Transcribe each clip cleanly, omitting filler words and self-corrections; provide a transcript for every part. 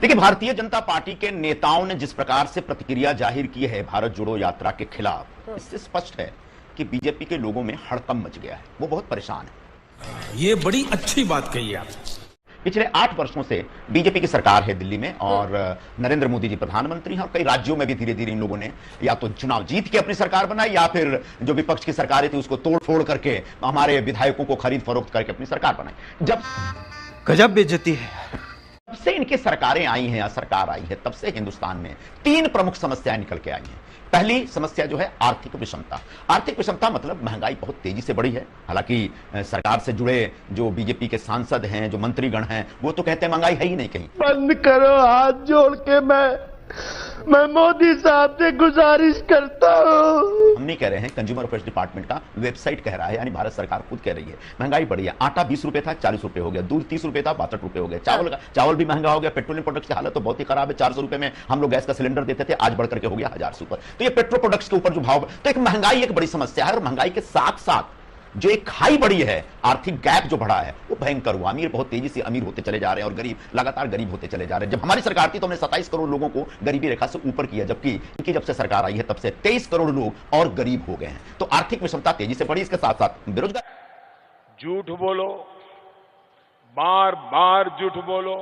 देखिए, भारतीय जनता पार्टी के नेताओं ने जिस प्रकार से प्रतिक्रिया जाहिर की है भारत जोड़ो यात्रा के खिलाफ, इससे स्पष्ट है कि बीजेपी के लोगों में हड़कंप मच गया है। वो बहुत परेशान है। ये बड़ी अच्छी बात कही आप। पिछले 8 वर्षों से बीजेपी की सरकार है दिल्ली में और नरेंद्र मोदी जी प्रधानमंत्री हैं और कई राज्यों में भी धीरे धीरे इन लोगों ने या तो चुनाव जीत के अपनी सरकार बनाई या फिर जो विपक्ष की सरकारें थी उसको तोड़ फोड़ करके हमारे विधायकों को खरीद फरोख्त करके अपनी सरकार बनाई। जब गजब बेइज्जती है। तब से इनकी सरकारें आई हैं या सरकार आई है, तब से हिंदुस्तान में 3 प्रमुख समस्याएं निकल के आई हैं। पहली समस्या जो है आर्थिक विषमता। आर्थिक विषमता मतलब महंगाई बहुत तेजी से बढ़ी है। हालांकि सरकार से जुड़े जो बीजेपी के सांसद हैं, जो मंत्रीगण हैं, वो तो कहते हैं महंगाई है ही नहीं कहीं। बंद करो, हाथ जोड़ के मैं मोदी साहब से गुजारिश करता हूं। हम नहीं कह रहे हैं, कंज्यूमर अफेयर्स डिपार्टमेंट का वेबसाइट कह रहा है, यानी भारत सरकार खुद कह रही है महंगाई बढ़ी है। आटा 20 रुपए था 40 रुपए हो गया, दूध 30 रुपए था 62 रुपए हो गया, चावल भी महंगा हो गया। पेट्रोलियम प्रोडक्ट्स की हालत तो बहुत ही खराब है। 400 रुपए में हम लोग गैस का सिलेंडर देते थे, आज बढ़कर के हो गया 1000 से ऊपर। तो ये पेट्रो प्रोडक्ट्स के ऊपर जो भाव, तो एक महंगाई एक बड़ी समस्या है। और महंगाई के साथ साथ जो एक खाई बढ़ी है, आर्थिक गैप जो बढ़ा है, वो भयंकर हुआ। अमीर बहुत तेजी से अमीर होते चले जा रहे हैं और गरीब लगातार गरीब होते चले जा रहे हैं। जब हमारी सरकार थी तो हमने 27 करोड़ लोगों को गरीबी रेखा से ऊपर किया, जबकि इनकी जब से सरकार आई है तब से 23 करोड़ लोग और गरीब हो गए हैं। तो आर्थिक विषमता तेजी से बढ़ी। इसके साथ साथ बेरोजगार, झूठ बोलो, बार बार झूठ बोलो।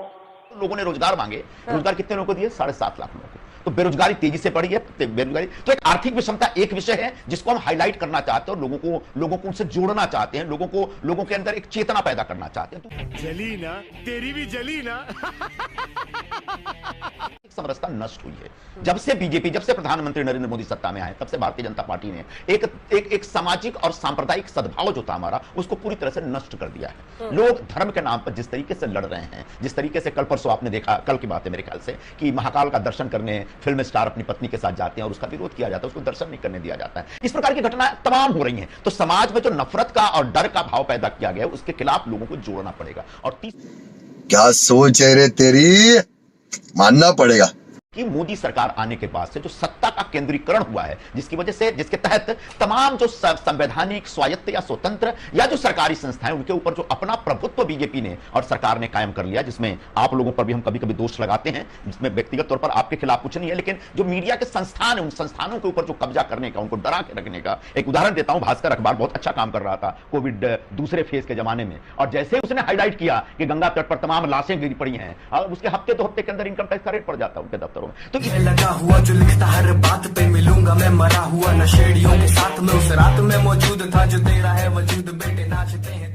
लोगों ने रोजगार मांगे, रोजगार कितने लोगों को दिए? 7.5 लाख लोगों को। तो बेरोजगारी तेजी से बढ़ी है। बेरोजगारी तो एक आर्थिक विषमता एक विषय है जिसको हम हाईलाइट करना चाहते हैं और लोगों को उनसे जोड़ना चाहते हैं, लोगों के अंदर एक चेतना पैदा करना चाहते हैं। तो जली ना, तेरी भी जली ना। समरसता नष्ट हुई है। जब से प्रधानमंत्री नरेंद्र मोदी सत्ता में आए, तब से भारतीय जनता पार्टी ने एक सामाजिक और सांप्रदायिक सद्भाव जो था हमारा, उसको पूरी तरह से नष्ट कर दिया है। लोग धर्म के नाम पर जिस तरीके से लड़ रहे हैं, जिस तरीके से कल परसों आपने देखा, कल की बात है मेरे ख्याल से, कि महाकाल का दर्शन करने फिल्म स्टार अपनी पत्नी के साथ जाते हैं और उसका विरोध किया जाता है, उसको दर्शन नहीं करने दिया जाता है। इस प्रकार की घटनाएं तमाम हो रही हैं। तो समाज में जो नफरत का और डर का भाव पैदा किया गया है, उसके खिलाफ लोगों को जोड़ना पड़ेगा। और क्या सोच है रे तेरी, मानना पड़ेगा कि मोदी सरकार आने के बाद से जो सत्ता का केंद्रीकरण हुआ है, जिसके तहत तमाम जो संवैधानिक, स्वायत्त या स्वतंत्र या जो सरकारी संस्थाएं, उनके ऊपर जो अपना प्रभुत्व बीजेपी ने और सरकार ने कायम कर लिया, जिसमें आप लोगों पर भी हम कभी कभी दोष लगाते हैं, जिसमें व्यक्तिगत तौर पर आपके खिलाफ कुछ नहीं है, लेकिन जो मीडिया के संस्थान है, उन संस्थानों के ऊपर जो कब्जा करने का, उनको डरा के रखने का एक उदाहरण देता हूं। भास्कर अखबार बहुत अच्छा काम कर रहा था कोविड दूसरे फेज के जमाने में, और जैसे ही उसने हाईलाइट किया कि गंगा तट पर तमाम लाशें गिरी पड़ी हैं, और उसके हफ्ते 2 हफ्ते के अंदर इनकम टैक्स का रेट पड़ जाता है उनके दफ्तरों में। तो लगा हुआ जो लिखता हर बात पे, मिलूंगा मैं मरा हुआ नशेड़ियों के साथ में, उस रात में मौजूद था जो तेरा है वजूद, बेटे नाचते हैं।